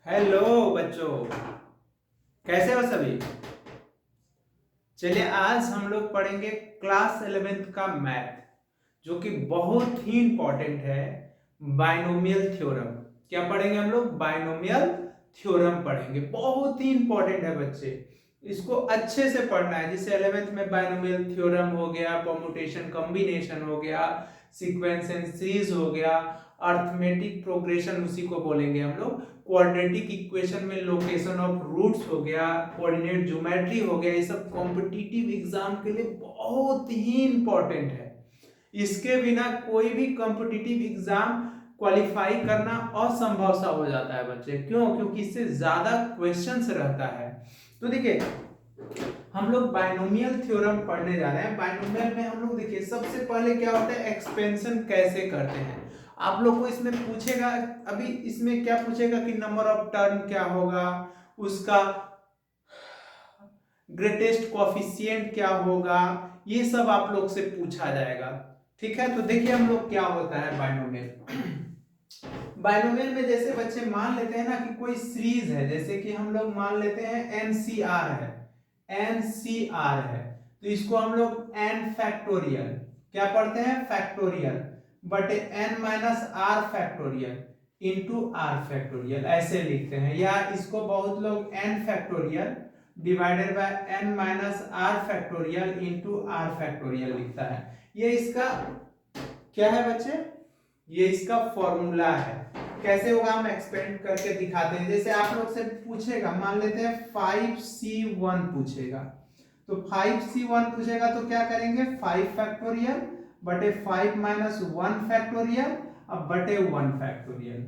Hello बच्चों, कैसे हो सभी। चलिए आज हम लोग पढ़ेंगे क्लास 11th का मैथ, जो कि बहुत ही इंपॉर्टेंट है। Binomial theorem. क्या पढ़ेंगे हम लोग? बाइनोमियल थ्योरम पढ़ेंगे। बहुत ही इंपॉर्टेंट है बच्चे, इसको अच्छे से पढ़ना है। जैसे 11th में बाइनोमियल थ्योरम हो गया, परम्यूटेशन कॉम्बिनेशन हो गया, सीक्वेंस एंड सीरीज हो गया, अर्थमेटिक प्रोग्रेशन उसी को बोलेंगे हम लोग, क्वाड्रेटिक इक्वेशन में लोकेशन ऑफ रूट्स हो गया, कोऑर्डिनेट ज्योमेट्री हो गया। ये सब कॉम्पिटिटिव एग्जाम के लिए बहुत ही इंपॉर्टेंट है। इसके बिना कोई भी कॉम्पिटिटिव एग्जाम क्वालिफाई करना असंभव सा हो जाता है बच्चे। क्यों? क्योंकि इससे ज्यादा क्वेश्चंस रहता है। तो देखिए हम लोग बाइनोमियल थ्योरम पढ़ने जा रहे हैं। बाइनोमियल में हम लोग देखिए सबसे पहले क्या होता है, एक्सपेंशन कैसे करते हैं। आप लोग को इसमें पूछेगा, अभी इसमें क्या पूछेगा कि नंबर ऑफ टर्म क्या होगा, उसका ग्रेटेस्ट कोएफिशिएंट क्या होगा, ये सब आप लोग से पूछा जाएगा। ठीक है, तो देखिए हम लोग क्या होता है बाइनोमियल। बाइनोमियल में जैसे बच्चे मान लेते हैं ना कि कोई सीरीज है, जैसे कि हम लोग मान लेते हैं एनसीआर है, एनसीआर है, तो इसको हम लोग एन फैक्टोरियल क्या पढ़ते हैं, फैक्टोरियल बटे N minus are factorial into are factorial ऐसे लिखते हैं। या इसको बहुत लोग N factorial divided by N minus are factorial into are factorial लिखता है। ये इसका क्या है बच्चे, ये इसका फॉर्मूला है। कैसे होगा हम एक्सपेरिमेंट करके दिखाते हैं। जैसे आप लोग से पूछेगा, मान लेते हैं 5c1 पूछेगा, तो 5c1 पूछेगा तो क्या करेंगे, 5 फैक्टोरियल बटे 5 माइनस 1 फैक्टोरियल अब बटे 1 फैक्टोरियल।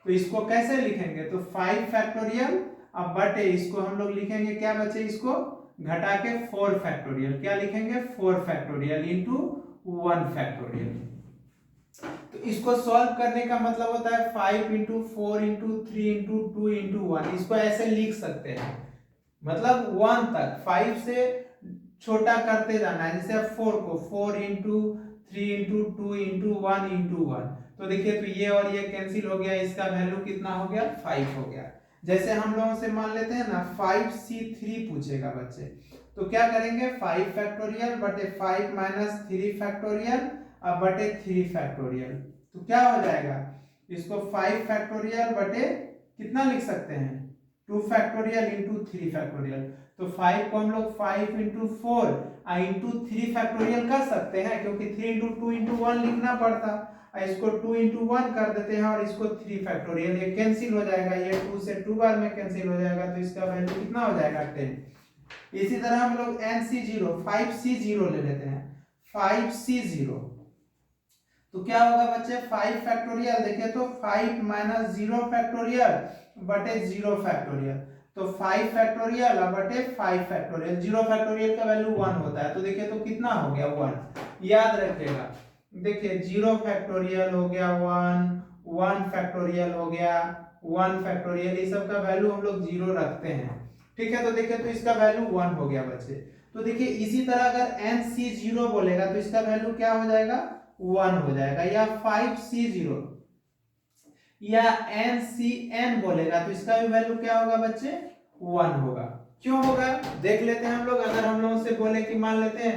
तो इसको कैसे लिखेंगे, तो 5 फैक्टोरियल अब बटे इसको हम लोग लिखेंगे क्या बचे, इसको घटा के 4 फैक्टोरियल, क्या लिखेंगे 4 फैक्टोरियल इंटू 1 फैक्टोरियल। तो इसको सॉल्व करने का मतलब होता है 5 इंटू 4 इंटू 3 इंटू 2 इंटू 1, इसको ऐसे लिख सकते हैं। मतलब 1 तक 5 से छोटा करते जाना है। जैसे अब 4 को 4 इंटू 3 इंटू 2 इंटू 1 इंटू 1, तो देखिए तो ये और ये कैंसिल हो गया, इसका वैल्यू कितना हो गया, 5 हो गया। जैसे हम लोगों से मान लेते हैं ना 5c3 पूछेगा बच्चे, तो क्या करेंगे 5 फैक्टोरियल बटे 5 माइनस 3 फैक्टोरियल अब बटे 3 फैक्टोरियल। तो क्या हो जाएगा, इसको 5 फैक्टोरियल बटे कितना लिख सकते हैं, 2 फैक्टोरियल इंटू 3 फैक्टोरियल। तो 5 को हम लोग 5 इंटू 4 इंटू 3 फैक्टोरियल कर सकते हैं, क्योंकि 3 इंटू 2 इंटू 1 लिखना पड़ता। इसको 2 इंटू 1 कर देते हैं और इसको 3 फैक्टोरियल, ये कैंसिल हो जाएगा, ये 2 से 2 बार में कैंसिल हो जाएगा, तो इसका वैल्यू कितना हो जाएगा 10। इसी तरह हम लोग nc0 5c0 ले लेते हैं, 5c0 तो क्या होगा बच्चे 5 फैक्टोरियल, देखिए तो 5 माइनस 0 फैक्टोरियल बटे 0 फैक्टोरियल, तो 5 फैक्टोरियल बटे 5 फैक्टोरियल, 0 फैक्टोरियल का वैल्यू 1 होता है, तो देखिए तो कितना हो गया 1। याद रखिएगा, देखिए 0 फैक्टोरियल हो गया 1, 1 फैक्टोरियल हो गया 1 फैक्टोरियल, ये सब का वैल्यू हम लोग 0 रखते हैं। ठीक है, तो देखिए तो इसका वैल्यू 1 हो गया बच्चे। तो देखिए इसी तरह अगर nc0 बोलेगा तो इसका वैल्यू क्या हो जाएगा, 1 हो जाएगा। या 5c0 या ncn बोलेगा तो इसका भी वैल्यू क्या होगा बच्चे, 1 होगा। क्यों होगा देख लेते हैं हम लोग। अगर हम लोगों से बोले कि मान लेते हैं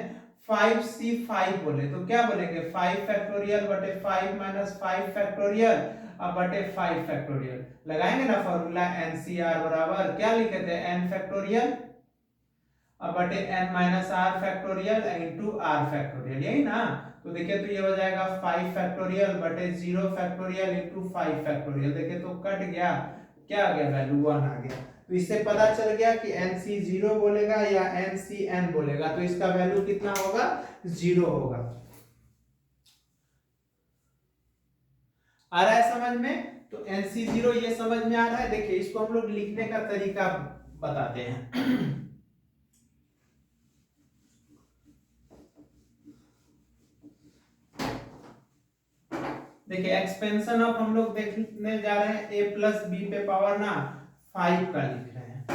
5c5 बोले, तो क्या बोलेंगे 5 फैक्टोरियल बटे 5 माइनस 5 फैक्टोरियल अब बटे 5 फैक्टोरियल। लगाएंगे ना फॉर्मूला, एनसीआर बराबर क्या लिखे थे, n फैक्टोरियल अब बटे n minus are factorial into are factorial, यही ना। तो देखिए तो ये हो जाएगा 5 फैक्टोरियल बटे 0 फैक्टोरियल इंटू 5 फैक्टोरियल, देखिए तो कट गया, क्या आ गया वैल्यू 1 आ गया। तो इससे पता चल गया कि nc0 बोलेगा या ncn बोलेगा तो इसका वैल्यू कितना होगा, 0 होगा। आ रहा है समझ में? तो nc0 ये समझ में आ रहा है। देखिए इसको हम लोग लिखने का तरीका बताते हैं। देखिए एक्सपेंशन ऑफ हम लोग देखने जा रहे हैं a प्लस बी पे पावर ना 5 का लिख रहे हैं।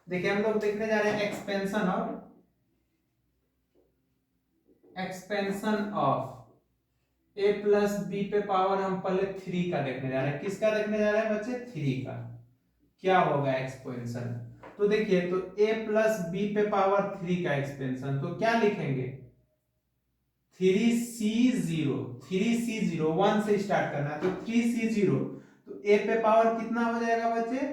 देखिए हम लोग देखने जा रहे हैं expansion of expansion of a plus B पे पावर हम पहले 3 का देखने जा रहे हैं। किसका देखने जा रहे हैं बच्चे? 3 का। क्या होगा एक्सपेंशन? तो देखिए, तो a प्लस बी पे पावर 3 का एक्सपेंशन, तो क्या लिखेंगे? 3c0, 3c0 1 से स्टार्ट करना है, तो 3c0, तो a पे पावर कितना हो जाएगा बच्चे?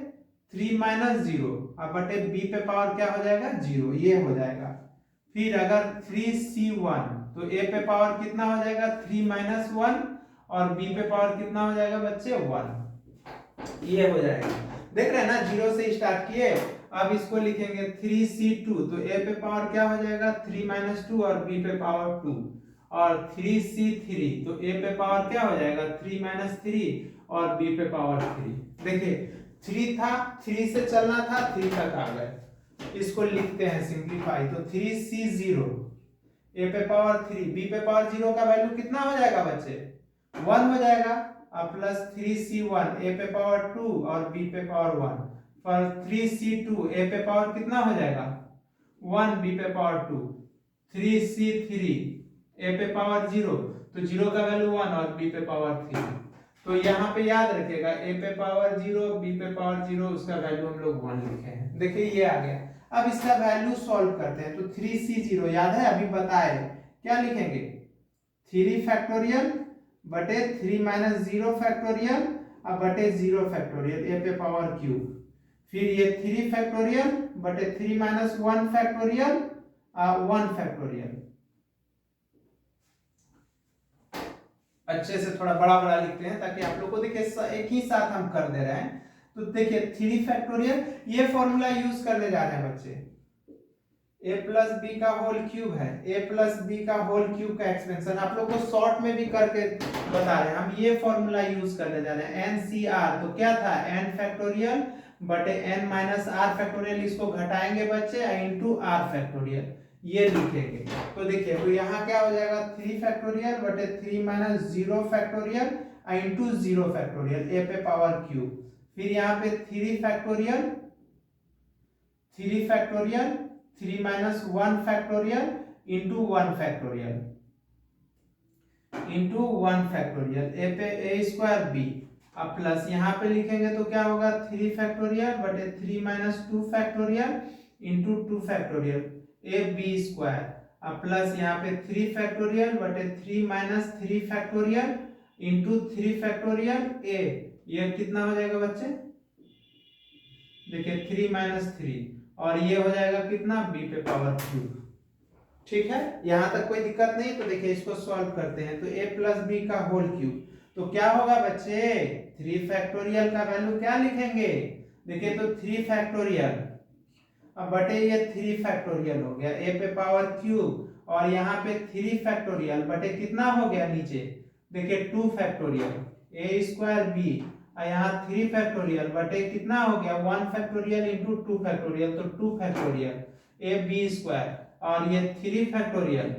3 माइनस 0, अब बटे b पे पावर क्या हो जाएगा? 0, ये हो जाएगा। फिर अगर 3c1, तो a पे पावर कितना हो जाएगा? 3 माइनस 1, और b पे पावर कितना हो जाएगा बच्चे? 1, ये हो जाएगा। देख रहे हैं ना, 0 से स्टार्ट किए। अब इसको लिखेंगे 3c2, तो a पे पावर क्या हो जाएगा? 3 माइनस 2, और b पे पावर 2, और 3c3, तो a पे पावर क्या हो जाएगा? 3 माइनस 3, और b पे पावर 3। देखिए 3 था, 3 से चलना था, 3 तक आ गए। इसको लिखते हैं सिंप्लीफाई, तो 3c0, a पे पावर 3, b पे पावर 0 का वैल्यू कितना हो जाएगा बच्चे? 1 हो जाएगा। अब प्लस 3c1, a पे पावर 2, और b पे पावर 1, पर 3c2, a पे पावर कितना हो जाएगा? 1, b पे पावर 2, 3c3, a पे पावर 0, तो 0 का वैल्यू 1, और b पे पावर 3। तो यहाँ पे याद रखिएगा, a पे पावर 0, b पे पावर 0, उसका वैल्यू हम लोग 1 लिखे हैं। देखिए ये आ गया। अब इसका वैल्यू सॉल्व करते हैं, तो 3c0 याद है, अभी बताए क्या लिखेंगे? 3 फैक्टोरियल बटे 3 माइनस 0 फैक्टोरियल, अब बटे 0 फैक्टोरियल, a पे पावर क्यूब। फिर ये 3 फैक्टोरियल बटे 3 माइनस 1 फैक्टोरियल, 1 फैक्टोरियल। अच्छे से थोड़ा बड़ा बड़ा लिखते हैं ताकि आप लोग को देखिए एक ही साथ हम कर दे रहे हैं। तो देखिए 3 फैक्टोरियल, ये फॉर्मूला यूज करने जा रहे हैं बच्चे। a प्लस बी का होल क्यूब है, a प्लस बी का होल क्यूब का एक्सपेंशन आप लोग को शॉर्ट में भी करके बता रहे हैं। हम ये फॉर्मूला यूज करने जा रहे हैं, NCR। तो क्या था? n फैक्टोरियल बटे n माइनस r फैक्टोरियल, इसको घटाएंगे बच्चे इनटू r फैक्टोरियल, ये लिखेंगे। तो देखिए, तो यहाँ क्या हो जाएगा? 3 फैक्टोरियल बटे 3 minus 0 factorial into 0 factorial, a पे पावर क्यूब। फिर यहाँ पे 3 factorial, 3 factorial, 3 minus 1 factorial into 1 factorial, into 1 factorial, a पे ए स्क्वायर बी। अब प्लस यहाँ पे लिखेंगे तो क्या होगा? 3 फैक्टोरियल बटे 3 minus 2 factorial into 2 factorial, A B square. अब प्लस यहाँ पे 3 फैक्टोरियल बटे 3 minus 3 factorial into 3 factorial A, ये कितना हो जाएगा बच्चे? देखिए 3 माइनस 3, और ये हो जाएगा कितना? b पे पावर क्यूब। ठीक है, यहां तक कोई दिक्कत नहीं। तो देखिए इसको सॉल्व करते हैं, तो a प्लस बी का होल क्यूब, तो क्या होगा बच्चे? 3 फैक्टोरियल का वैल्यू क्या लिखेंगे? देखिए तो 3 फैक्टोरियल, अब बटे ये 3 फैक्टोरियल हो गया a पे पावर क्यूब, और यहाँ पे 3 फैक्टोरियल बटे कितना हो गया नीचे? देखिए 2 फैक्टोरियल, a स्क्वायर b, और यहाँ 3 फैक्टोरियल बटे कितना हो गया? 1 फैक्टोरियल इंटू 2 फैक्टोरियल, तो 2 फैक्टोरियल ए बी स्क्वायर, और ये 3 फैक्टोरियल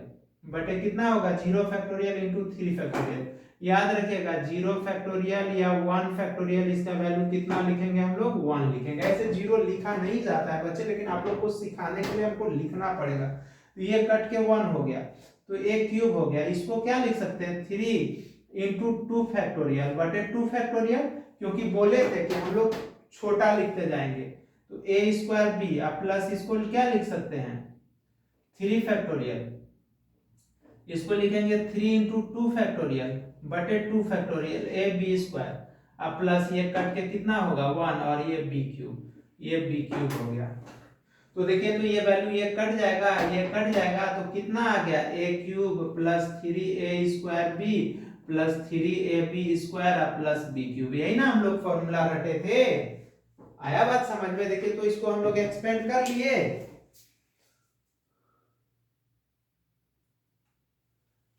बटे कितना होगा? 0 फैक्टोरियल इंटू 3 फैक्टोरियल। याद रखिएगा 0 फैक्टोरियल या 1 फैक्टोरियल, इसका वैल्यू कितना लिखेंगे हम लोग? 1 लिखेंगे। ऐसे 0 लिखा नहीं जाता है बच्चे, लेकिन आप लोग को सिखाने के लिए हमको लिखना पड़ेगा। तो ये कट के 1 हो गया, तो ए क्यूब हो गया। इसको क्या लिख सकते हैं? 3 इंटू 2 फैक्टोरियल बटे 2 फैक्टोरियल, क्योंकि बोले थे कि हम लोग छोटा लिखते जाएंगे। तो ए स्क्वायर बी, अब प्लस इसको क्या लिख सकते हैं? 3 फैक्टोरियल, इसको लिखेंगे 3 इंटू 2 फैक्टोरियल बटे 2 फैक्टोरियल ए बी स्क्वायर, अब प्लस ये कट के कितना होगा? 1, और ये बी क्यूब, ये बी क्यूब हो गया। तो देखिए, तो ये वैल्यू ये कट जाएगा, ये कट जाएगा, तो कितना आ गया? A cube plus 3a square b plus 3ab square plus b cube. यही ना हम लोग फॉर्मूला रटे थे। आया बात समझ में? देखिए तो इसको हम लोग एक्सपेंड कर लिए।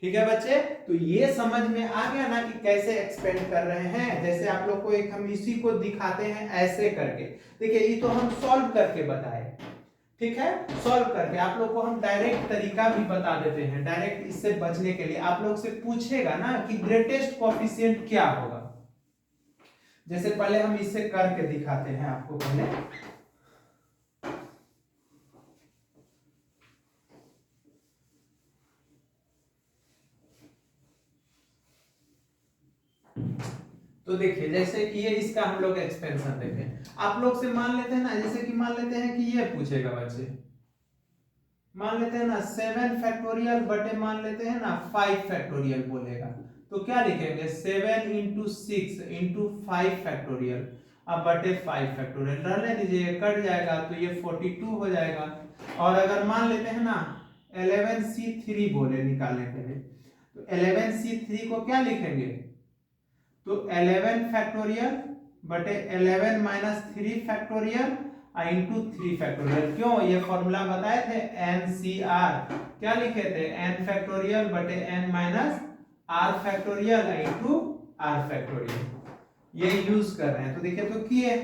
ठीक है बच्चे, तो ये समझ में आ गया ना कि कैसे एक्सपेंड कर रहे हैं। जैसे आप लोग को एक हम इसी को दिखाते हैं ऐसे करके। देखिए ये तो हम सॉल्व करके बताए, ठीक है, सॉल्व करके आप लोग को हम डायरेक्ट तरीका भी बता देते हैं। डायरेक्ट इससे बचने के लिए आप लोग से पूछेगा ना कि ग्रेटेस्ट कोएफिशिएंट क्या होगा। जैसे पहले हम इससे करके दिखाते हैं आपको। पहले तो देखिए जैसे कि ये इसका हम लोग एक्सपेंशन देखें, आप लोग से मान लेते हैं ना, जैसे कि मान लेते हैं कि ये पूछेगा बच्चे, मान लेते हैं ना 7 फैक्टोरियल बटे मान लेते हैं ना 5 फैक्टोरियल बोलेगा, तो क्या लिखेंगे 7 इंटू 6 इंटू 5 फैक्टोरियल, अब बटे 5 फैक्टोरियल रहने दीजिए, कट जाएगा तो ये 42 हो जाएगा। और अगर मान लेते हैं ना 11C3 बोले निकालने के लिए, तो 11C3 को क्या लिखेंगे, तो 11 फैक्टोरियल बटे 11 माइनस 3 फैक्टोरियल इंटू 3 फैक्टोरियल। क्यों, ये फॉर्मूला बताए थे NCR, क्या लिखे थे n फैक्टोरियल बटे n minus r factorial into r factorial, ये यूज कर रहे हैं। तो देखिए तो किए,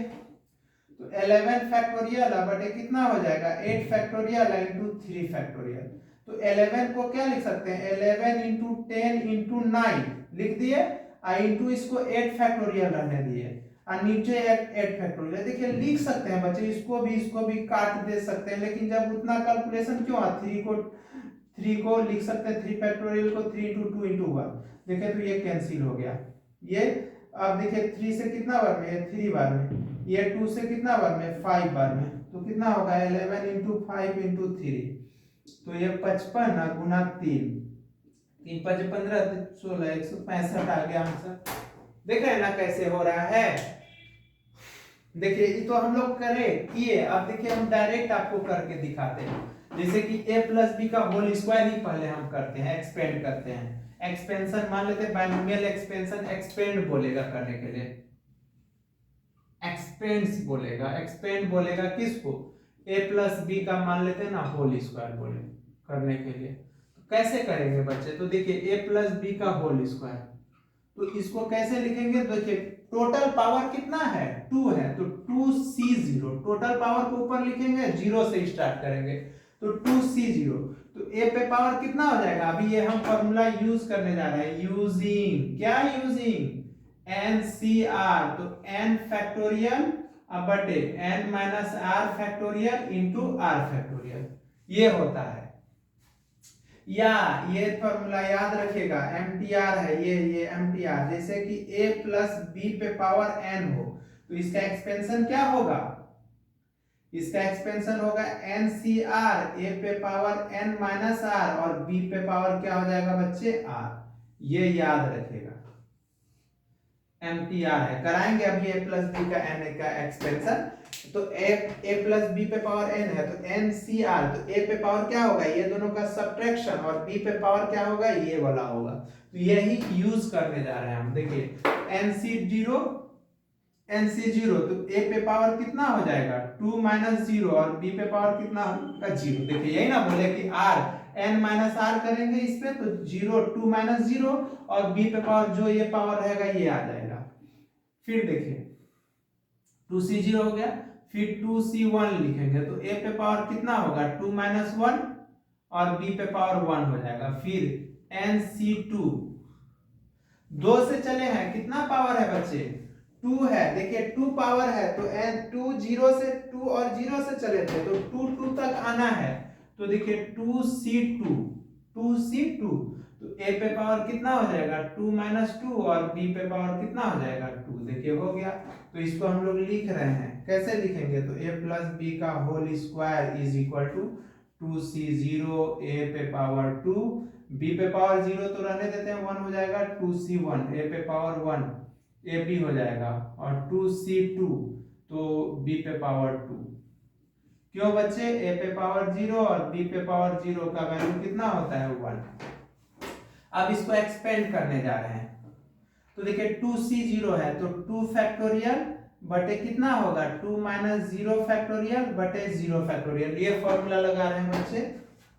तो 11 फैक्टोरियल बटे कितना हो जाएगा 8 फैक्टोरियल इंटू 3 फैक्टोरियल। तो 11 को क्या लिख सकते हैं 11 इंटू 10 इंटू 9 लिख दिए, इंटू इसको 8 फैक्टोरियल रहने दिए, और नीचे 8 फैक्टोरियल। देखिए लिख सकते हैं बच्चे, इसको भी काट दे सकते हैं, लेकिन जब उतना कैलकुलेशन क्यों, 3 को लिख सकते हैं 3 फैक्टोरियल को 3 इंटू 2 इंटू 1। देखिए तो ये कैंसिल हो गया, ये अब देखिए 3 से कितना बार में, ये 3 बार में, ये 2 से कितना बार में 5 बार में, तो कितना होगा 11 इंटू 5 इंटू 3, तो ये 55 गुना 3, 3 5 15 16 165 आ गया आंसर। देख रहे हैं ना कैसे हो रहा है। देखिए ये तो हम लोग करें किए, अब देखिए हम डायरेक्ट आपको करके दिखाते हैं, जैसे कि a प्लस बी का होल स्क्वायर ही पहले हम करते हैं, एक्सपेंड करते हैं। एक्सपेंशन मान लेते हैं बाइनोमियल एक्सपेंशन, एक्सपेंड बोलेगा करने के लिए, एक्सपेंस बोलेगा, एक्सपेंड बोलेगा किसको, a प्लस बी का मान लेते हैं ना होल स्क्वायर बोले करने के लिए। तो कैसे करेंगे बच्चे, तो देखिए a प्लस बी का होल स्क्वायर, तो इसको कैसे लिखेंगे, देखिए टोटल पावर कितना है 2 है, तो 2C0, टोटल पावर को ऊपर लिखेंगे 0 से स्टार्ट करेंगे, तो 2C0, तो a पे पावर कितना हो जाएगा, अभी ये हम फॉर्मूला यूज करने जा रहे हैं, यूजिंग क्या, यूजिंग NCR, तो n फैक्टोरियल बटे n minus r factorial into r factorial, ये होता है। या ये फॉर्मूला याद रखिएगा MTR है, ये MTR, जैसे कि a प्लस बी पे पावर n हो, तो इसका एक्सपेंशन क्या होगा, इसका एक्सपेंशन होगा NCR, a पे पावर n माइनस r और b पे पावर क्या हो जाएगा बच्चे r, ये याद रखिएगा MTR है, कराएंगे अभी a प्लस बी का n का एक्सपेंशन। तो a प्लस बी पे पावर n है, तो NCR, तो a पे पावर क्या होगा, ये दोनों का सब्ट्रैक्शन, और b पे पावर क्या होगा, ये वाला होगा, तो यही यूज करने जा रहे हैं हम। देखिए NC0, तो a पे पावर कितना हो जाएगा 2 माइनस 0 और b पे पावर कितना होगा 0। देखिए यही ना बोले कि r n माइनस r करेंगे इस पे, तो 0 2 माइनस 0 और b पे पावर जो ये पावर रहेगा ये आ जाएगा। फिर देखिए 2C0 हो गया, फिर 2C1 लिखेंगे, तो a पे पावर कितना होगा 2 माइनस 1 और b पे पावर 1 हो जाएगा। फिर NC2, 2 से चले हैं, कितना पावर है बच्चे 2 है, देखिए 2 पावर है, तो n2 0 से 2 और 0 से चले थे, तो 2 तक आना है, तो देखिए 2C2, तो a पे पावर कितना हो जाएगा 2 माइनस 2 और b पे पावर कितना हो जाएगा 2, देखिए हो गया। तो इसको हम लोग लिख रहे हैं, कैसे लिखेंगे, तो a प्लस बी का whole square is equal to 2C0 a पे पावर 2, b पे पावर 0 तो रहने देते हैं 1 हो जाएगा, 2C1 a पे पावर 1 ab हो जाएगा, और 2C2 तो b पे पावर 2। क्यों बच्चे, a पे पावर 0 और b पे पावर 0 का वैल्यू कितना होता है 1। अब इसको एक्सपेंड करने जा रहे हैं, तो देखिए 2C0 है, तो 2 फैक्टोरियल बटे कितना होगा 2 माइनस 0 फैक्टोरियल बटे 0 फैक्टोरियल, ये फॉर्मूला लगा रहे हैं बच्चे,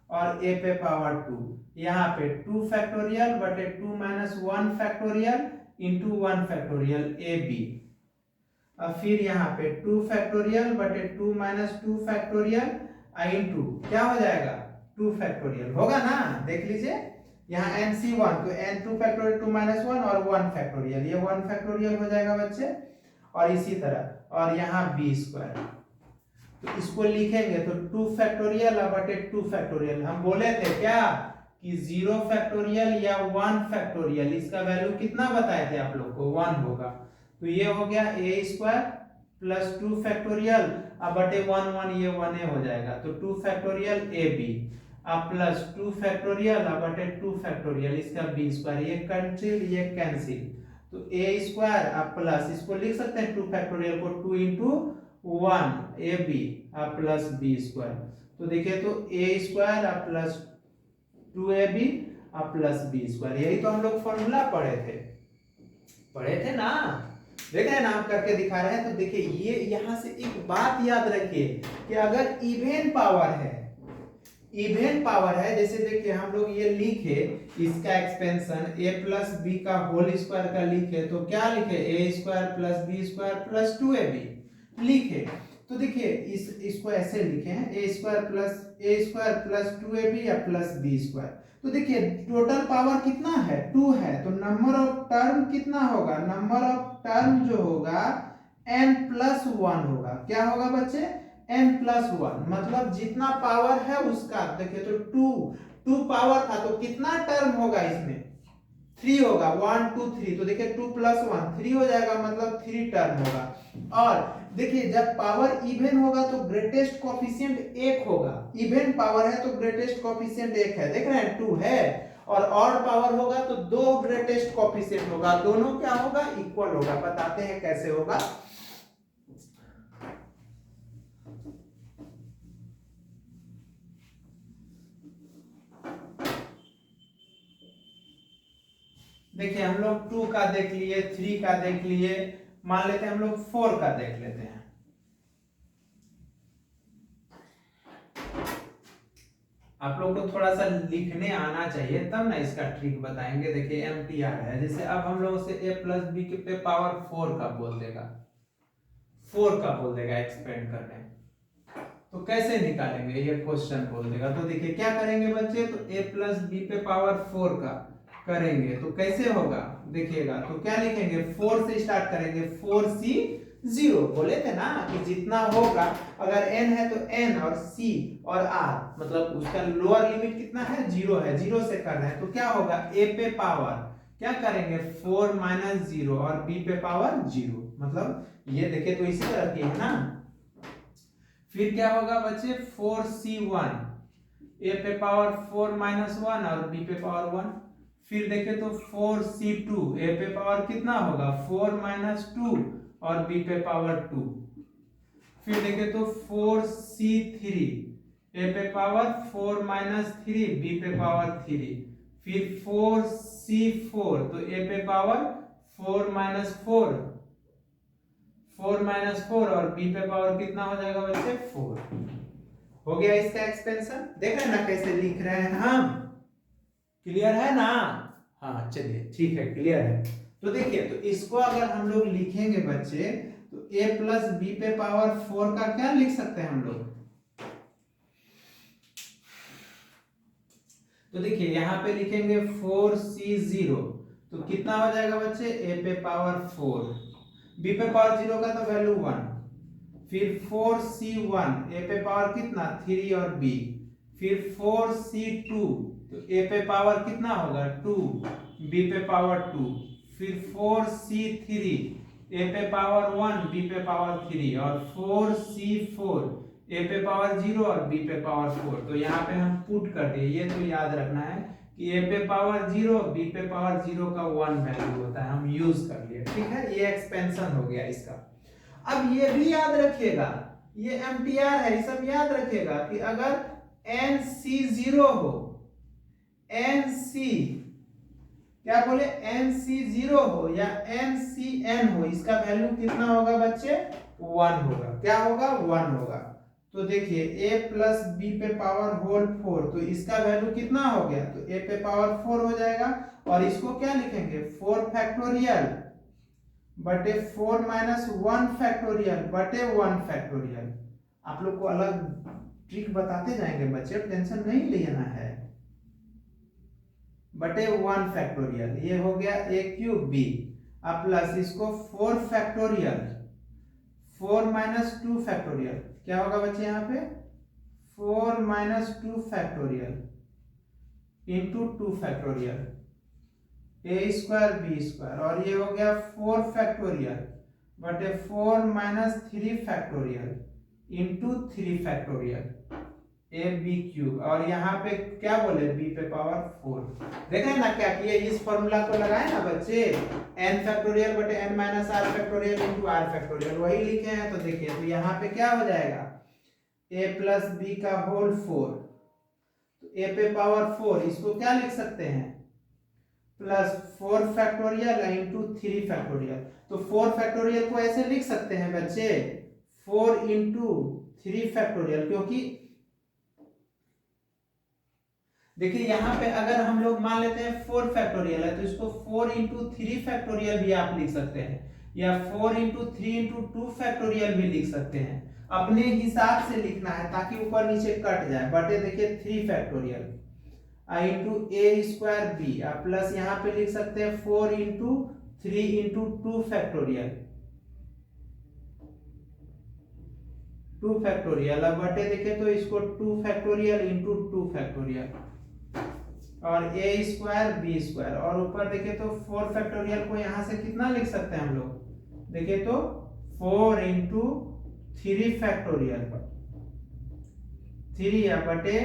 और a पे पावर 2, यहाँ पे 2 फैक्टोरियल बटे 2 minus 1 factorial into 1 factorial ab, अब फिर यहाँ पे 2 फैक्टोरियल बटे 2 माइनस 2 फैक्टोरियल इंटू क्या हो जाएगा 2 फैक्टोरियल, होगा ना, देख लीजिए यहाँ NC1, तो n2 फैक्टोरियल 2 माइनस 1 और 1 फैक्टोरियल, ये 1 फैक्टोरियल हो जाएगा बच्चे, और इसी तरह, और यहाँ b स्क्वायर, तो इसको लिखेंगे तो 2 फैक्टोरियल बटे 2 फैक्टोरियल, हम बोले थे क्या कि 0 फैक्टोरियल या 1 फैक्टोरियल, इसका वैल्यू कितना बताए थे आप लोग को 1 होगा, तो ये हो गया ए स्क्वायर प्लस 2 फैक्टोरियल, अब बटे 1 1 ये 1 हो जाएगा, तो 2 फैक्टोरियल ए बी, अब प्लस 2 फैक्टोरियल अब बटे 2 फैक्टोरियल इसका बी स्क्वायर, ये कैंसिल, तो ए स्क्वायर अब प्लस इसको लिख सकते हैं 2 फैक्टोरियल को 2 इंटू 1 ए बी अब प्लस बी स्क्वायर, तो देखिए तो ए स्क्वायर अब प्लस 2 ए बी अब प्लस बी स्क्वायर, यही तो हम लोग फॉर्मूला पढ़े थे ना, देख रहे हैं ना, हम करके दिखा रहे हैं। तो देखिए ये यहां से एक बात याद रखिए कि अगर इवन पावर है, जैसे देखिए हम लोग ये लिखे इसका एक्सपेंशन a प्लस बी का होल स्क्वायर का लिखे, तो क्या लिखे a square plus b square plus 2ab लिखे, तो देखिए इसको ऐसे लिखे हैं ए स्क्वायर प्लस 2ab या प्लस बी स्क्वायर, तो देखिए टोटल पावर कितना है 2 है, तो नंबर ऑफ टर्म कितना होगा, नंबर ऑफ टर्म जो होगा n प्लस 1 होगा, क्या होगा बच्चे n प्लस 1, मतलब जितना पावर है उसका, देखिए तो 2 पावर था तो कितना टर्म होगा इसमें 3 होगा, 1 2 3, तो देखिए 2 प्लस 1 3 हो जाएगा, मतलब 3 टर्म होगा। और देखिए जब पावर इवन होगा तो ग्रेटेस्ट कोएफिशिएंट 1 होगा, इवन पावर है तो ग्रेटेस्ट कोएफिशिएंट 1 है, देख रहे हैं 2 है, और ऑड पावर होगा तो 2 ग्रेटेस्ट कोएफिशिएंट होगा, दोनों क्या होगा इक्वल होगा, बताते हैं कैसे होगा। देखिए हम लोग 2 का देख लिए, 3 का देख लिए, मान लेते हैं हम लोग 4 का देख लेते हैं। आप लोग को थोड़ा सा लिखने आना चाहिए तब ना इसका ट्रिक बताएंगे। देखिए MTR है, जैसे अब हम लोग से a प्लस बी के पे पावर 4 का बोल देगा एक्सपेंड करने, तो कैसे निकालेंगे ये क्वेश्चन बोल देगा, तो देखिए क्या करेंगे बच्चे, तो a प्लस बी पे पावर 4 का करेंगे तो कैसे होगा देखिएगा, तो क्या लिखेंगे 4 से स्टार्ट करेंगे, 4c 0 बोले थे ना कि जितना होगा, अगर n है तो n और c और r, मतलब उसका लोअर लिमिट कितना है 0 है, 0 से कर रहे हैं, तो क्या होगा a पे पावर क्या करेंगे 4 माइनस 0 और b पे पावर 0, मतलब ये देखिए तो इसी तरह की है ना। फिर क्या होगा बच्चे 4c1 a पे पावर 4 माइनस 1 और b पे पावर 1, फिर देखें तो 4c2 a पे पावर कितना होगा 4 माइनस 2 और b पे पावर 2, फिर देखें तो 4c3 a पे पावर 4 माइनस 3 b पे पावर 3, फिर 4c4 तो a पे पावर 4 माइनस 4 और b पे पावर कितना हो जाएगा बच्चे 4, हो गया इसका एक्सपेंशन। देख रहे हैं ना कैसे लिख रहे हैं हम, क्लियर है ना, हाँ चलिए ठीक है क्लियर है। तो देखिए तो इसको अगर हम लोग लिखेंगे बच्चे तो a प्लस बी पे पावर 4 का क्या लिख सकते हैं हम लोग, तो देखिए यहाँ पे लिखेंगे 4c0 तो कितना हो जाएगा बच्चे a पे पावर 4, b पे पावर 0 का तो वैल्यू 1, फिर 4c1 a पे पावर कितना 3 और b, फिर 4c2 तो a पे पावर कितना होगा 2, b पे पावर 2, फिर 4c3 a पे पावर 1 b पे पावर 3 और 4c4 a पे पावर 0 और b पे पावर 4, तो यहाँ पे हम पुट कर दिए, ये तो याद रखना है कि a पे पावर 0 b पे पावर 0 का 1 वैल्यू होता है, हम यूज कर लिए, ठीक है, ये एक्सपेंशन हो गया इसका। अब ये भी याद रखिएगा, ये MTR है, ये सब याद रखिएगा कि अगर NC0 हो, NC क्या बोले NC0 हो या NCN हो, इसका वैल्यू कितना होगा बच्चे 1 होगा, क्या होगा 1 होगा। तो देखिए a प्लस बी पे पावर होल 4, तो इसका वैल्यू कितना हो गया, तो a पे पावर 4 हो जाएगा, और इसको क्या लिखेंगे 4 फैक्टोरियल बटे 4 माइनस 1 फैक्टोरियल बटे 1 फैक्टोरियल। आप लोग को अलग ट्रिक बताते जाएंगे बच्चे, टेंशन नहीं लेना है, बटे 1 फैक्टोरियल, ये हो गया a क्यूब b, अब प्लस इसको 4 फैक्टोरियल 4 माइनस 2 फैक्टोरियल, क्या होगा बच्चे यहाँ पे 4 माइनस 2 फैक्टोरियल इंटू 2 फैक्टोरियल a स्क्वायर b स्क्वायर, और ये हो गया 4 फैक्टोरियल बटे 4 माइनस 3 फैक्टोरियल इंटू 3 फैक्टोरियल ए बी क्यूब, और यहाँ पे क्या बोले बी पे पावर 4। देख रहे हैं ना क्या किया, इस फॉर्मूला को लगाए ना बच्चे, n फैक्टोरियल बटे n minus are factorial into are factorial, वही लिखे हैं। तो देखिए, तो यहाँ पे क्या हो जाएगा, a प्लस बी का होल 4, तो a पे पावर 4, इसको क्या लिख सकते हैं, प्लस 4 फैक्टोरियल इंटू 3 फैक्टोरियल। तो 4 फैक्टोरियल को ऐसे लिख सकते हैं बच्चे, 4 इंटू 3 फैक्टोरियल, क्योंकि देखिए यहाँ पे अगर हम लोग मान लेते हैं 4 फैक्टोरियल है, तो इसको 4 इंटू 3 फैक्टोरियल भी आप लिख सकते हैं, या 4 इंटू 3 इंटू 2 फैक्टोरियल भी लिख सकते हैं। अपने हिसाब से लिखना है ताकि ऊपर नीचे कट जाए। बटे देखिए 3 फैक्टोरियल इंटू ए स्क्वायर बी, प्लस यहाँ पे लिख सकते हैं 4 इंटू 3 इंटू 2 फैक्टोरियल, 2 फैक्टोरियल। अब बटे देखे तो इसको 2 फैक्टोरियल इंटू 2 फैक्टोरियल, और ए स्क्वायर बी स्क्वायर, और ऊपर देखे तो 4 फैक्टोरियल को यहाँ से कितना लिख सकते हैं हम लोग, देखे तो 4 इंटू 3 फैक्टोरियल, 3 या बटे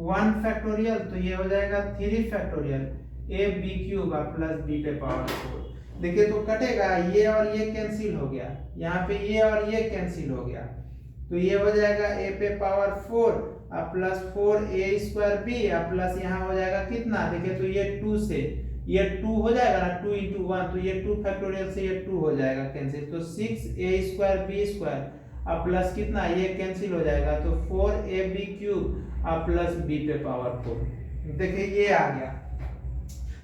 1 फैक्टोरियल, तो ये हो जाएगा 3 फैक्टोरियल ए बी क्यूब प्लस बी पे पावर 4। देखिए तो कटेगा, ये और ये कैंसिल हो गया, यहाँ पे ये और ये कैंसिल हो गया, तो ये हो जाएगा ए पे पावर 4 प्लस 4 ए स्क्वायर बी, प्लस यहाँ हो जाएगा कितना, देखिए तो ये 2 से ये 2 हो जाएगा ना, 2 इंटू 1, तो ये 2 फैक्टोरियल से ये 2 हो जाएगा कैंसिल, तो 6 a square b square plus कितना, ये कैंसिल हो जाएगा, तो 4 a b cube plus B पे पावर 4। देखिए ये आ गया।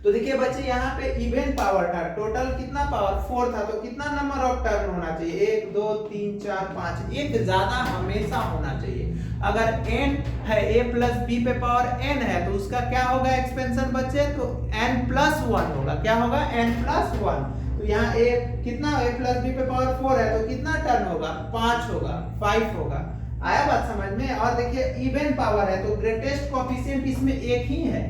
तो देखिए बच्चे यहाँ पे इवन पावर था, टोटल कितना पावर 4 था, तो कितना नंबर ऑफ टर्न होना चाहिए, 1 2 3 4 5, एक ज्यादा हमेशा होना चाहिए। अगर n है a प्लस बी पे पावर n है, तो उसका क्या होगा एक्सपेंशन बच्चे, तो n प्लस 1 होगा, क्या होगा n प्लस 1। तो यहाँ a कितना, a प्लस बी पे पावर 4 है, तो कितना टर्न होगा, 5 होगा, 5 होगा। आया बात समझ में। और देखिए इवन पावर है, तो ग्रेटेस्ट कोएफिशिएंट इसमें एक ही है।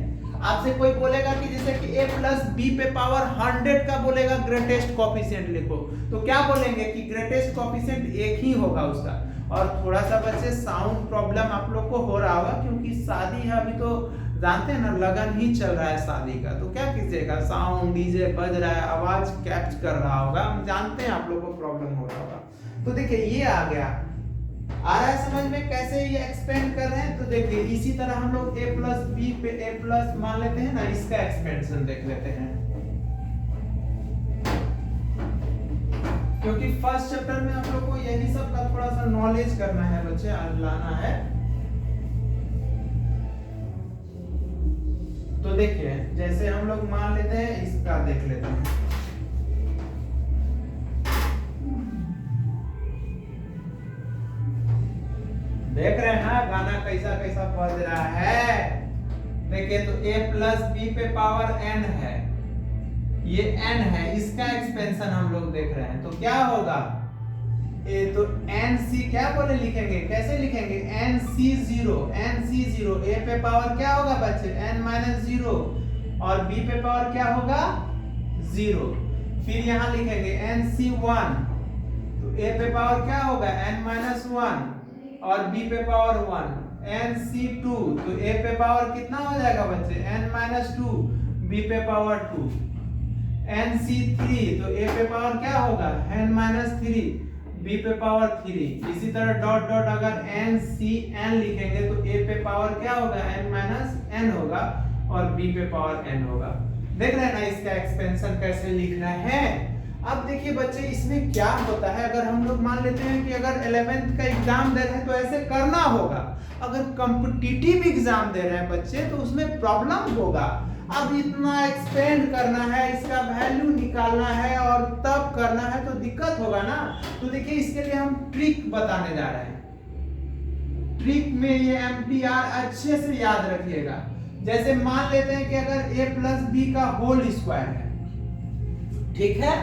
आपसे कोई बोलेगा कि जैसे कि a प्लस बी पे पावर 100 का बोलेगा ग्रेटेस्ट कोएफिशिएंट लिखो, तो क्या बोलेंगे कि ग्रेटेस्ट कोएफिशिएंट एक ही होगा उसका। और थोड़ा सा बच्चे साउंड प्रॉब्लम आप लोग को हो रहा होगा, क्योंकि शादी है, अभी तो जानते हैं ना लगन ही चल रहा है शादी का, तो क्या कीजिएगा, साउंड डीजे बज रहा है, आवाज कैप्च कर रहा होगा, हम जानते हैं आप लोग को प्रॉब्लम हो रहा होगा। तो देखिए ये आ गया, आ रहा है समझ में कैसे ये एक्सपेंड कर रहे हैं। तो देखिए इसी तरह हम लोग a प्लस बी पे a प्लस मान लेते हैं ना, इसका एक्सपेंशन देख लेते हैं, क्योंकि फर्स्ट चैप्टर में हम लोग को यही सब का थोड़ा सा नॉलेज करना है बच्चे, आज लाना है। तो देखिए जैसे हम लोग मान लेते हैं, इसका देख लेते हैं। देख रहे हैं गाना कैसा कैसा बज रहा है। देखिए तो a प्लस बी पे पावर n है, ये n है, इसका एक्सपेंशन हम लोग देख रहे हैं, तो क्या होगा, ए तो nc क्या बोले लिखेंगे, कैसे लिखेंगे, nc0, nc0, a पे पावर क्या होगा बच्चे, n माइनस 0, और b पे पावर क्या होगा 0। फिर यहाँ लिखेंगे nc1, तो a पे पावर क्या होगा n माइनस 1, और b पे पावर 1, nc2, तो a पे पावर कितना हो जाएगा बच्चे n माइनस 2, b पे पावर 2, nc3, तो a पे पावर क्या होगा n माइनस 3, b पे पावर 3। इसी तरह डॉट डॉट अगर ncn लिखेंगे तो a पे पावर क्या होगा n माइनस n होगा, और b पे पावर n होगा। देख रहे हैं ना इसका एक्सपेंशन कैसे लिखना है। अब देखिए बच्चे इसमें क्या होता है, अगर हम लोग मान लेते हैं कि अगर 11th का एग्जाम दे रहे हैं तो ऐसे करना होगा। अगर कॉम्पिटिटिव एग्जाम दे रहे हैं बच्चे तो उसमें प्रॉब्लम होगा। अब इतना एक्सपेंड करना है, इसका वैल्यू निकालना है और तब करना है तो दिक्कत होगा ना। तो देखिए इसके लिए हम ट्रिक बताने जा रहे हैं। ट्रिक में ये एमटीआर अच्छे से याद रखिएगा। जैसे मान लेते हैं कि अगर a प्लस बी का होल स्क्वायर है, ठीक है,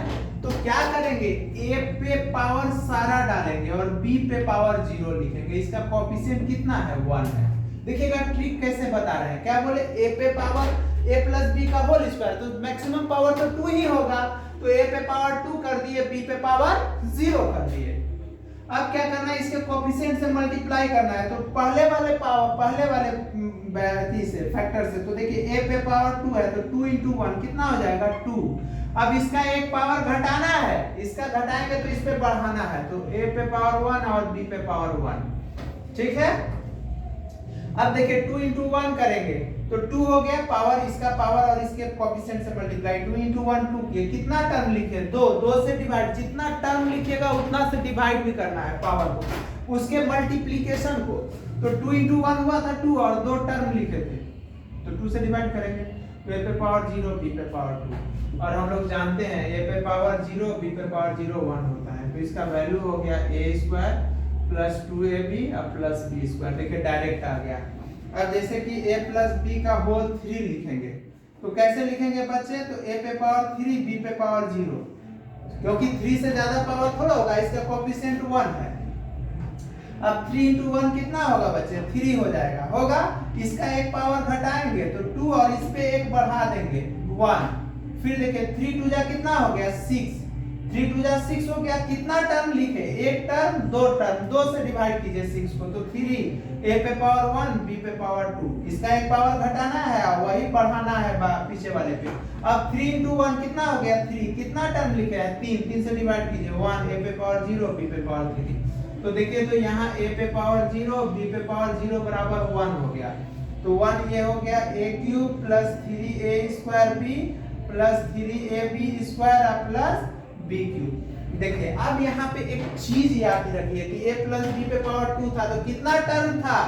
तो क्या करेंगे, a पे पावर सारा डालेंगे और b पे पावर 0 लिखेंगे। इसका कोएफिशिएंट कितना है 1 है। देखिएगा ट्रिक कैसे बता रहे हैं, क्या बोले a पे पावर a प्लस बी का होल स्क्वायर, तो मैक्सिमम पावर तो 2 ही होगा। तो a पे पावर 2 कर दिए, b पे पावर 0 कर दिए। अब क्या करना है, इसके कोएफिशिएंट से मल्टीप्लाई करना है। तो पहले वाले से फैक्टर से, तो देखिए a पे पावर 2 है तो 2 into 1 कितना हो जाएगा 2। अब इसका एक पावर घटाना है, इसका घटाएंगे तो इस पे बढ़ाना है, तो a पे पावर 1 और b पे पावर 1, ठीक है। अब देखिए 2 into 1 करेंगे तो 2 हो गया पावर, इसका पावर और इसके कोएफिशिएंट से मल्टीप्लाई, 2 into 1 2 किए, कितना टर्म लिखे 2, 2 से डिवाइड, जितना टर्म लिखिएगा उतना से डिवाइड भी करना है पावर को, उसके मल्टीप्लिकेशन को। तो 2 into 1 हुआ था 2 और 2 टर्म लिखे थे तो 2 से डिवाइड करेंगे, तो a पे पावर 0 b पे पावर 2, और हम लोग जानते हैं a पे पावर 0 b पे पावर 0 1 होता है, तो इसका वैल्यू हो गया a square plus 2ab plus b square. देखिए डायरेक्ट आ गया। अब जैसे कि a प्लस b का होल 3 लिखेंगे, तो कैसे लिखेंगे बच्चे, तो a पे पावर 3 b पे पावर 0, क्योंकि 3 से ज्यादा पावर थोड़ा होगा, इसका कोएफिशिएंट 1 है। अब 3 into 1 कितना होगा बच्चे, 3 हो जाएगा, होगा। इसका एक पावर घटाएंगे तो 2 और इस पे एक बढ़ा देंगे 1, फिर देखिए 3 2 जा कितना हो गया 6, 3 2 जा 6 हो गया। कितना टर्म लिखे, एक टर्म, दो टर्म, 2 से डिवाइड कीजिए 6 को, तो 3 a पे पावर 1 b पे पावर 2, इसका एक पावर घटाना है और वही बढ़ाना है पीछे वाले पे। अब 3 into 1 कितना हो गया 3, कितना टर्म लिखे है 3, 3 से डिवाइड कीजिए 1 a पे पावर 0 b पे पावर 3, तो देखिए तो यहाँ a पे पावर 0 b पे पावर 0 बराबर 1 हो गया, तो 1 ये हो गया a cube plus 3a square b plus 3ab square plus b cube. देखिए अब यहाँ पे एक चीज याद रखिए कि a प्लस b पे पावर 2 था तो कितना टर्म था,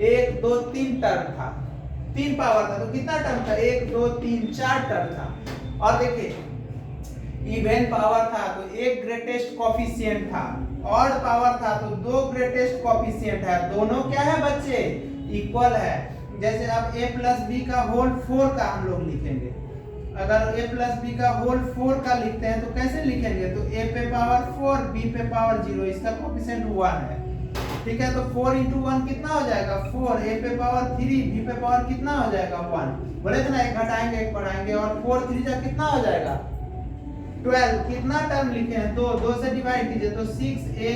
1 2 3 टर्म था, 3 पावर था तो कितना टर्म था, 1 2 3 4 टर्म था। और देखिए इवन पावर था तो एक ग्रेटेस्ट कोएफिशिएंट था, ऑड पावर था तो 2 ग्रेटेस्ट कोएफिशिएंट है, दोनों क्या है बच्चे इक्वल है। जैसे अब a प्लस b का होल 4 का हम लोग लिखेंगे, अगर a प्लस b का होल 4 का लिखते हैं तो कैसे लिखेंगे, तो a पे पावर 4 b पे पावर 0, इसका कोएफिशिएंट 1 है, ठीक है। तो 4 into 1 कितना हो जाएगा 4, a पे पावर 3 b पे पावर कितना हो जाएगा 1, बोले थे ना एक घटाएंगे एक बढ़ाएंगे, और 4 3 जा कितना हो जाएगा 12, कितना टर्म लिखे हैं 2, 2 से डिवाइड कीजिए तो 6 a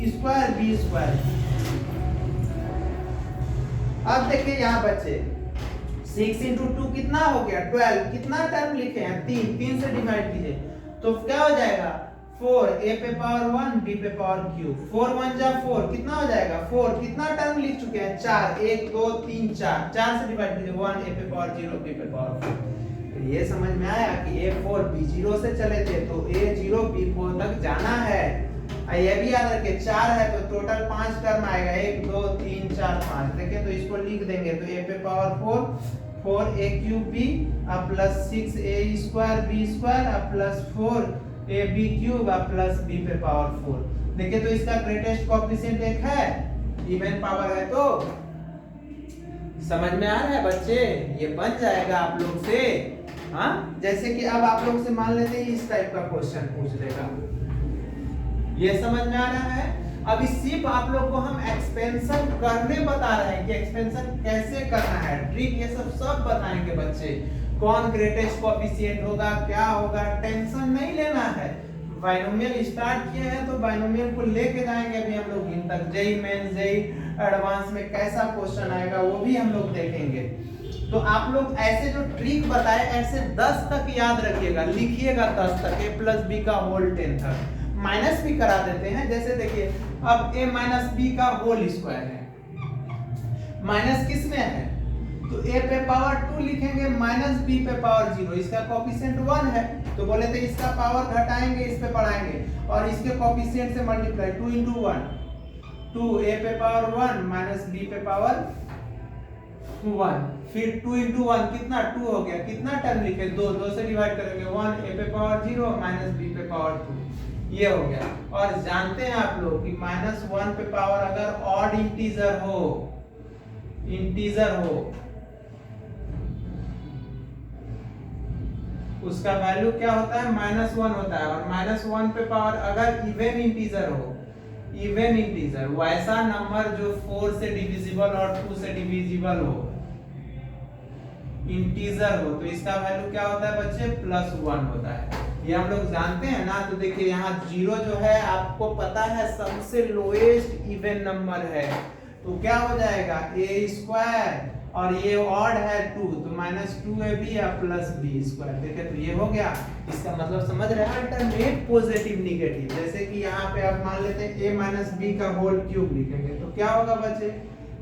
स्क्वायर b स्क्वायर। अब देखिए यहाँ बच्चे 6 into 2 कितना हो गया 12, कितना टर्म लिखे हैं 3, 3 से डिवाइड कीजिए तो क्या हो जाएगा 4 a पे पावर 1 b पे पावर क्यूब, 4 1 जा 4 कितना हो जाएगा 4, कितना टर्म लिख चुके हैं 4, 1 2 3 4, 4 से डिवाइड कीजिए 1 a पे पावर 0 b पे पावर 4। तो ये समझ में आया कि a4 b0 से चले थे तो a0 b4 तक जाना है। ये भी याद रखिए 4 है तो टोटल 5 टर्म आएगा, 1 2 3 4 5। देखिए तो इसको लिख देंगे तो a पे power 4 a cube b plus 6a square b square plus 4ab cube plus b पे पावर 4। देखिए तो इसका ग्रेटेस्ट कोएफिशिएंट एक है, इवन पावर है, तो समझ में आ रहा है बच्चे, ये बन जाएगा आप लोग से। हाँ जैसे कि अब आप लोग से मान लेते हैं इस टाइप का क्वेश्चन पूछ लेगा, ये समझ में आ रहा है। अब इस सिर्फ आप लोग को हम एक्सपेंशन करने बता रहे हैं कि एक्सपेंशन कैसे करना है, ट्रिक ये सब बताएंगे बच्चे, कौन ग्रेटेस्ट कोएफिशिएंट होगा क्या होगा, टेंशन नहीं लेना है। बाइनोमियल स्टार्ट किए हैं तो बाइनोमियल को लेके जाएंगे अभी हम लोग इन तक, जेई मेन जेई एडवांस में कैसा क्वेश्चन आएगा वो भी हम लोग देखेंगे। तो आप लोग ऐसे जो ट्रिक बताए ऐसे 10 तक याद रखिएगा, लिखिएगा 10 तक, a प्लस बी का होल 10 तक, माइनस भी करा देते हैं। जैसे देखिए अब a माइनस बी का होल स्क्वायर है, माइनस किस में है तो a पे पावर 2 लिखेंगे माइनस b पे पावर 0, इसका कोएफिशिएंट 1 है तो बोले थे इसका पावर घटाएंगे इस पे बढ़ाएंगे और इसके कोएफिशिएंट से मल्टीप्लाई 2 into 1 2 a पे पावर 1 माइनस b पे पावर 1, फिर 2 into 1 कितना 2 हो गया, कितना टर्म लिखे 2, 2 से डिवाइड करेंगे 1 a पे पावर 0 माइनस b पे पावर 2, ये हो गया। और जानते हैं आप लोग कि -1 पे पावर अगर ऑड इंटीजर हो उसका वैल्यू क्या होता है -1 होता है, और -1 पे पावर अगर इवन इंटीजर हो, इवन इंटीजर वैसा नंबर जो 4 से डिविजिबल और 2 से डिविजिबल हो, इंटीजर हो, तो इसका वैल्यू क्या होता है बच्चे +1 होता है। ये हम लोग जानते हैं ना। तो देखिए यहाँ 0 जो है आपको पता है सबसे लोएस्ट इवन नंबर है, तो क्या हो जाएगा ए स्क्वायर, और ये ऑड है 2 तो -2ab या +b स्क्वायर। देखिए तो ये हो गया। इसका मतलब समझ रहे हैं अल्टरनेट पॉजिटिव निगेटिव। जैसे कि यहाँ पे आप मान लेते हैं a - b का होल क्यूब लिखेंगे तो क्या होगा बच्चे,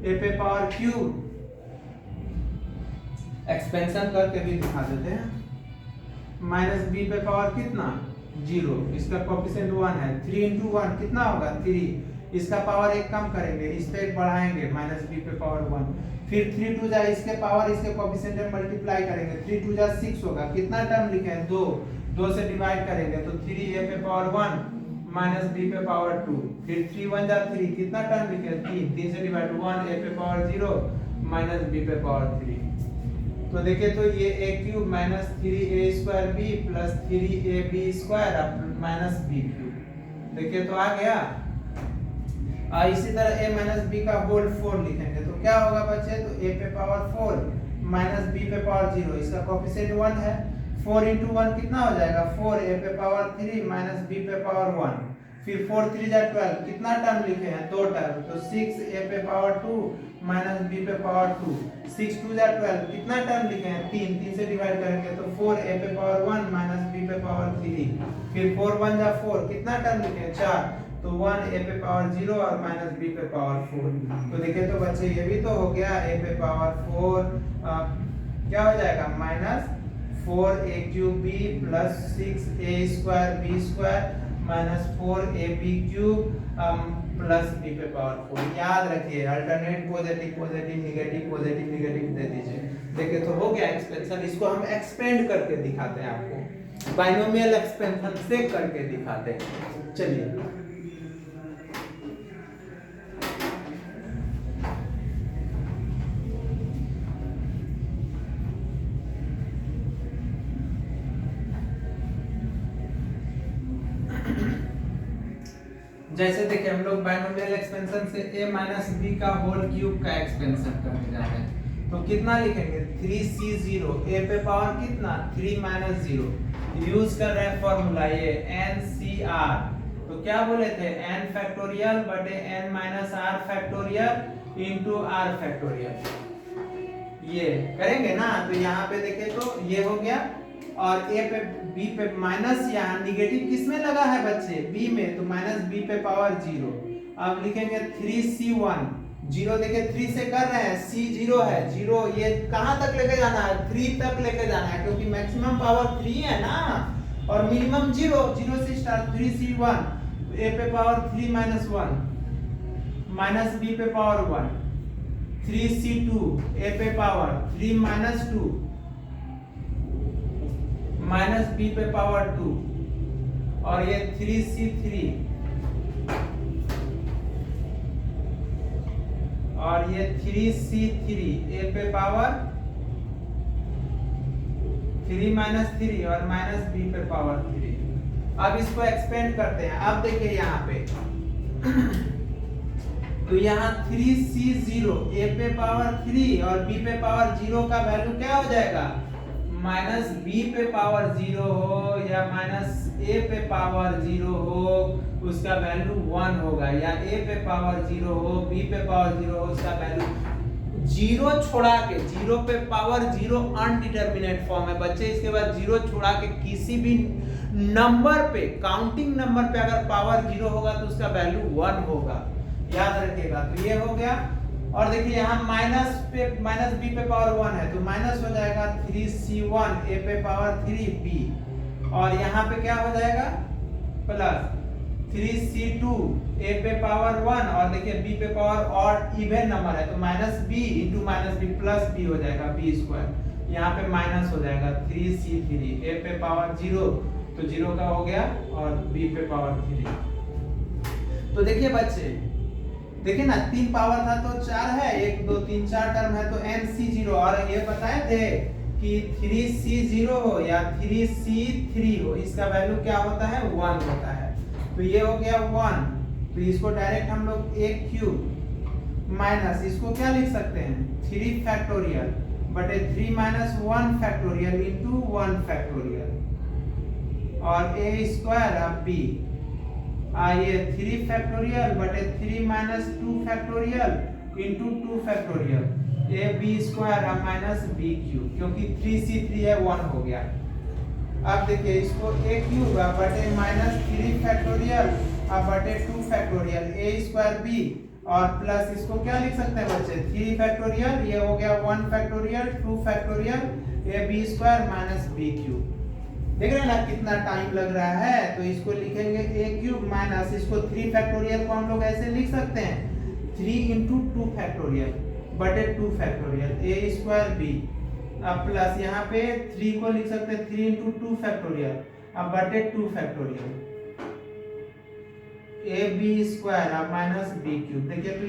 a पे पावर क्यूब। एक्सपेंशन करके भी दिखा देते हैं। -b पे पावर कितना 0, इसका कोएफिशिएंट 1 है। 3 × 1 कितना होगा 3, इसका पावर 1 कम करेंगे, इस पे 1 बढ़ाएंगे -b पे पावर 1। फिर 3 2 जा इसके पावर इसके कोएफिशिएंट में मल्टीप्लाई करेंगे, 3 2 जा 6 होगा। कितना टर्म लिखे हैं 2 से डिवाइड करेंगे तो 3a पे पावर 1 -b पे पावर 2। फिर 3 1 जा 3, कितना टर्म लिखे हैं 3 से डिवाइड 1 a पे पावर 0 -b पे पावर 3। तो देखिए तो ये a cube -3a square b plus 3ab square -b cube. देखिए तो आ गया। इसी तरह a - b का होल 4 लिखेंगे तो क्या होगा बच्चे, तो a पे पावर 4 -b पे पावर 0, इसका कोएफिशिएंट 1 है। 4 × 1 कितना हो जाएगा 4, a पे पावर 3 -b पे पावर 1। फिर 4 3 जा 12, कितना टर्म लिखे हैं 2 टर्म, तो 6 a पे पावर 2 -b पे पावर 2। 6 2 जा 12, कितना टर्म लिखे हैं 3 से डिवाइड करेंगे तो 4 a पे पावर 1 -b पे पावर 3। फिर 4 1 जा 4, कितना टर्म लिखे हैं 4, तो 1 a पे पावर 0 और -b पे पावर 4। तो देखिए तो बच्चे ये भी तो हो गया, a पे पावर 4 क्या हो जाएगा -4a cube b plus 6a square b square -4ab cube plus b पे पावर 4। याद रखिए alternate positive positive negative positive negative दे दीजिए। देखिए तो हो गया एक्सपेंशन। इसको हम एक्सपेंड करके दिखाते हैं, आपको बाइनोमियल एक्सपेंशन से करके दिखाते हैं। चलिए जैसे देखिए हम लोग बाइनोमियल एक्सपेंशन से a - b का होल क्यूब का एक्सपेंशन करने जा रहे हैं तो कितना लिखेंगे 3c0 a पे पावर कितना 3 - 0। यूज कर रहे हैं फॉर्मूला ये NCR। तो क्या बोले थे n फैक्टोरियल बटे n - r factorial into r factorial. ये करेंगे ना तो यहाँ पे देखें तो ये हो गया, और a पे b पे माइनस यहाँ निगेटिव किस में लगा है बच्चे b में, तो -b पे पावर 0। अब लिखेंगे 3c1 0। देखिए 3 से कर रहे हैं, c 0 है 0, ये कहाँ तक लेके जाना है 3 तक लेके जाना है, क्योंकि मैक्सिमम पावर 3 है ना और मिनिमम 0 से स्टार्ट। 3c1 a पे पावर 3 - 1 -b पे पावर 1। 3c2 a पे पावर 3 - 2 -b पे पावर 2, और ये 3c3 और ये 3c3 a पे पावर 3 - 3 और -b पे पावर 3। अब इसको एक्सपेंड करते हैं। अब देखिए यहाँ पे तो यहाँ 3c0 a पे पावर 3 और b पे पावर 0 का वैल्यू क्या हो जाएगा, -b पे पावर 0 हो या -a पे पावर 0 हो उसका वैल्यू 1 होगा, या a पे पावर 0 हो b पे पावर 0 हो उसका वैल्यू 0 छोड़ा के 0 पे पावर 0 अनडिटरमिनेट फॉर्म है बच्चे। इसके बाद 0 छोड़ा के किसी भी नंबर पे काउंटिंग नंबर पे अगर पावर 0 होगा तो उसका वैल्यू 1 होगा, याद रखिएगा। तो ये हो गया। और देखिए यहाँ -b पे पावर 1 है तो माइनस हो जाएगा 3c1 a पे पावर 3b, और यहाँ पे क्या हो जाएगा प्लस 3c2 a पे पावर 1, और देखिए b पे पावर और इवन नंबर है तो -b × -b प्लस b हो जाएगा b स्क्वायर। यहाँ पे माइनस हो जाएगा 3c3 a पे पावर 0 तो 0 का हो गया और b पे पावर 3। तो देखिए बच्चे देखिए ना 3 पावर था तो 4 है, 1 2 3 4 टर्म है तो nc0, और ये बताए थे कि 3c0 हो या 3c3 हो इसका वैल्यू क्या होता है 1 होता है। तो ये हो गया 1, तो इसको डायरेक्ट हम लोग a क्यूब माइनस इसको क्या लिख सकते हैं 3 फैक्टोरियल बटे 3 - 1 फैक्टोरियल इनटू 1 फैक्टोरियल। और ए स्क्वायर अब बी, ये 3 फैक्टोरियल बटे 3 minus 2 factorial into 2 factorial A B square अब माइनस बी क्यूब, क्योंकि 3c3 है 1 हो गया। अब देखिए इसको ए क्यूब बटे माइनस 3 फैक्टोरियल अब बटे 2 फैक्टोरियल ए स्क्वायर बी, और प्लस इसको क्या लिख सकते हैं बच्चे 3 फैक्टोरियल, ये हो गया 1 factorial 2 factorial A B square minus b cube. देख रहे हैं ना कितना टाइम लग रहा है। तो इसको लिखेंगे ए क्यूब माइनस इसको 3 फैक्टोरियल को हम लोग ऐसे लिख सकते हैं 3 इंटू 2 फैक्टोरियल बटे 2 फैक्टोरियल ए स्क्वायर बी, अब प्लस यहाँ पे 3 को लिख सकते हैं 3 इंटू 2 फैक्टोरियल अब बटे 2 फैक्टोरियल ए बी स्क्वायर अब माइनस बी क्यूब। देखिए तो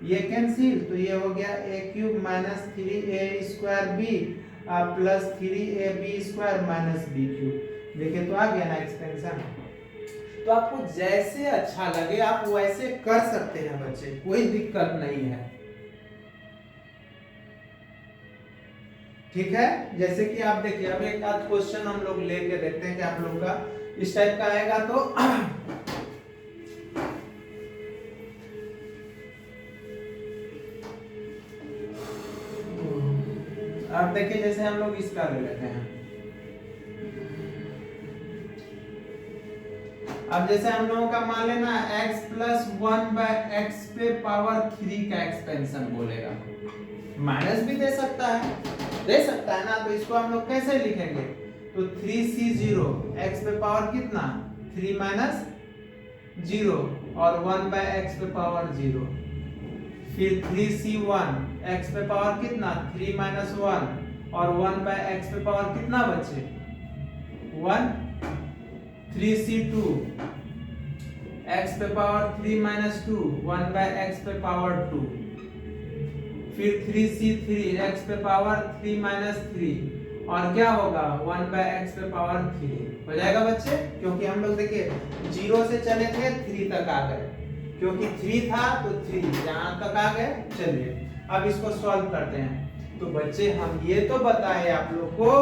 ये कैंसिल तो ये हो गया a cube minus 3 a square b plus 3 a B square minus b cube. देखिए तो आ गया ना एक्सपेंशन। तो आपको जैसे अच्छा लगे आप वैसे कर सकते हैं बच्चे, कोई दिक्कत नहीं है। ठीक है, जैसे कि आप देखिए अब एक आध क्वेश्चन हम लोग लेके देखते हैं कि आप लोग का इस टाइप का आएगा। तो अब देखिए जैसे हम लोग इसका ले लेते हैं। अब जैसे हम लोगों का मान लेना x प्लस 1/x पे पावर 3 का एक्सपेंशन बोलेगा, माइनस भी दे सकता है ना। तो इसको हम लोग कैसे लिखेंगे, तो 3c0 x पे पावर कितना 3 माइनस 0 और 1/x पे पावर 0, फिर 3c1 x पे पावर कितना 3 माइनस 1 और 1/x पे पावर कितना बचे 1, 3c2 x पे पावर 3 माइनस 2 1/x पे पावर 2, फिर 3c3 x पे पावर 3 माइनस 3 और क्या होगा 1/x पे पावर 3 हो जाएगा बच्चे। क्योंकि हम लोग देखिए 0 से चले थे 3 तक आ गए, क्योंकि 3 था तो 3 यहाँ तक आ गए। चलिए अब इसको सॉल्व करते हैं। तो बच्चे हम ये तो बताए आप लोग को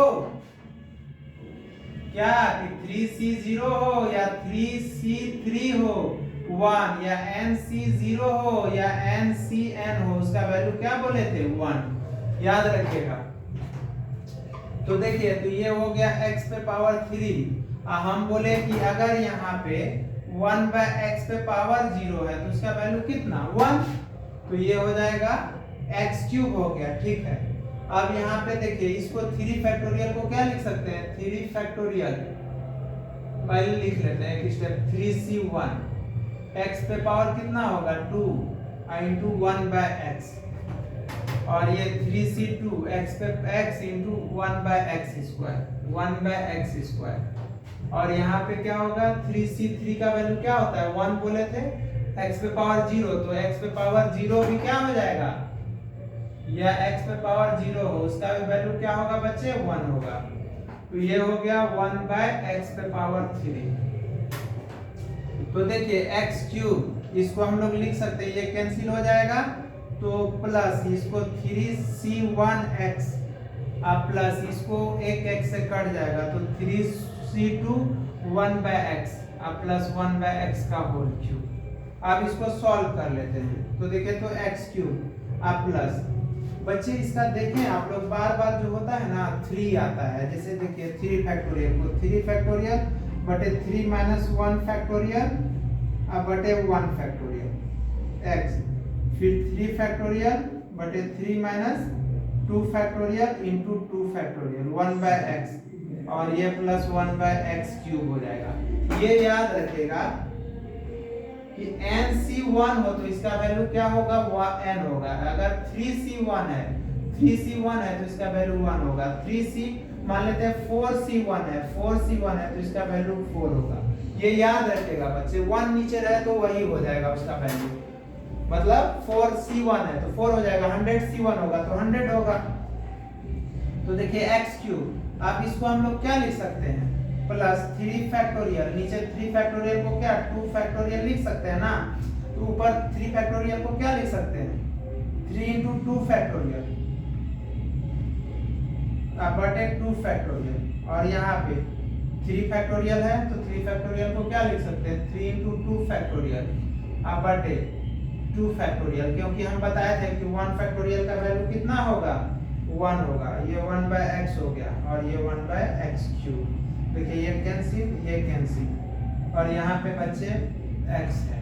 क्या कि 3c0 हो या 3c3 हो 1 या nc0 हो या ncn हो, उसका वैल्यू क्या बोले थे 1, याद रखिएगा। तो देखिए तो ये हो गया x पे पावर 3, हम बोले कि अगर यहाँ पे 1/x पे पावर 0 है तो उसका वैल्यू कितना 1, तो ये हो जाएगा x क्यूब हो गया। ठीक है, अब यहाँ पे देखिए इसको 3 फैक्टोरियल को क्या लिख सकते हैं 3 फैक्टोरियल, पहले लिख लेते हैं कि स्टेप 3c1 x पे पावर कितना होगा 2 इंटू 1/x, और ये 3c2 x पे x into 1/x square 1/x square, और यहाँ पे क्या होगा 3c3 का वैल्यू क्या होता है 1 बोले थे, x पे पावर 0 तो x पे पावर 0 भी क्या हो जाएगा, या x पे पावर 0 हो उसका भी वैल्यू क्या होगा बच्चे 1 होगा। तो ये हो गया 1/x पे पावर 3। तो देखिए x क्यूब इसको हम लोग लिख सकते हैं, ये कैंसिल हो जाएगा तो प्लस इसको 3c1x प्लस इसको एक x से कट जाएगा तो 3c2 1/x प्लस 1/x का होल क्यूब। अब इसको सॉल्व कर लेते हैं। तो देखिए तो x क्यूब प्लस बच्चे इसका देखें आप लोग बार बार जो होता है ना 3 आता है। जैसे देखिए 3 फैक्टोरियल को 3 फैक्टोरियल बटे 3 माइनस 1 फैक्टोरियल बटे 1 फैक्टोरियल x, फिर 3 फैक्टोरियल बटे 3 minus 2 factorial into 2 factorial 1/x, और ये प्लस 1/x क्यूब हो जाएगा। ये याद रखिएगा कि nc1 हो तो इसका वैल्यू क्या होगा n होगा। अगर 3c1 है तो इसका वैल्यू 1 होगा। 3c मान लेते हैं 4c1 है तो इसका वैल्यू 4 होगा। ये याद रखिएगा बच्चे, 1 नीचे रहे तो वही हो जाएगा उसका वैल्यू, मतलब 4c1 है तो 4 हो जाएगा, 100c1 होगा तो 100 होगा। तो देखिए x क्यूब, आप इसको हम लोग क्या लिख सकते हैं प्लस 3 फैक्टोरियल, नीचे 3 फैक्टोरियल को क्या 2 फैक्टोरियल लिख सकते हैं ना, तो ऊपर 3 फैक्टोरियल को क्या लिख सकते हैं 3 इंटू 2 फैक्टोरियल बटे 2 फैक्टोरियल, और यहाँ पे 3 फैक्टोरियल है तो 3 फैक्टोरियल को क्या लिख सकते हैं 3 into 2 फैक्टोरियल बटे 2 फैक्टोरियल, क्योंकि हम बताए थे कि 1 फैक्टोरियल का वैल्यू कितना होगा 1 होगा। ये 1/x हो गया और ये 1/x³। देखिए ये कैंसिल और यहाँ पे बच्चे x है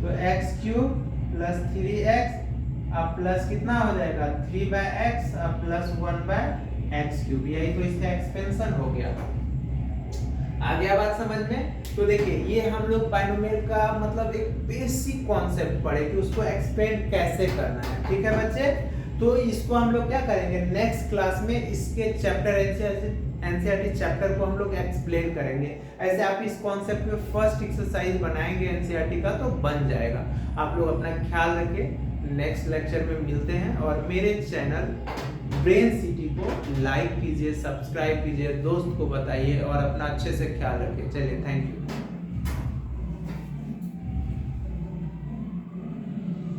तो x³ प्लस 3x अब प्लस कितना हो जाएगा 3/x अब प्लस 1/x³। यही तो इसका एक्सपेंशन हो गया। आ गया बात समझ में। तो देखिए ये हम लोग बाइनोमियल का मतलब एक बेसिक कॉन्सेप्ट पढ़े कि उसको एक्सपेंड कैसे करना है। ठीक है बच्चे, तो इसको हम लोग क्या करेंगे नेक्स्ट क्लास में इसके चैप्टर एनसीईआरटी चैप्टर को हम लोग एक्सप्लेन करेंगे। ऐसे आप इस कॉन्सेप्ट में फर्स्ट एक्सरसाइज बनाएंगे एनसीईआरटी का तो बन जाएगा। आप लोग अपना ख्याल रखिए, नेक्स्ट लेक्चर में मिलते हैं और मेरे चैनल ब्रेन सिटी को लाइक कीजिए, सब्सक्राइब कीजिए, दोस्त को बताइए और अपना अच्छे से ख्याल रखिए। चलिए थैंक यू।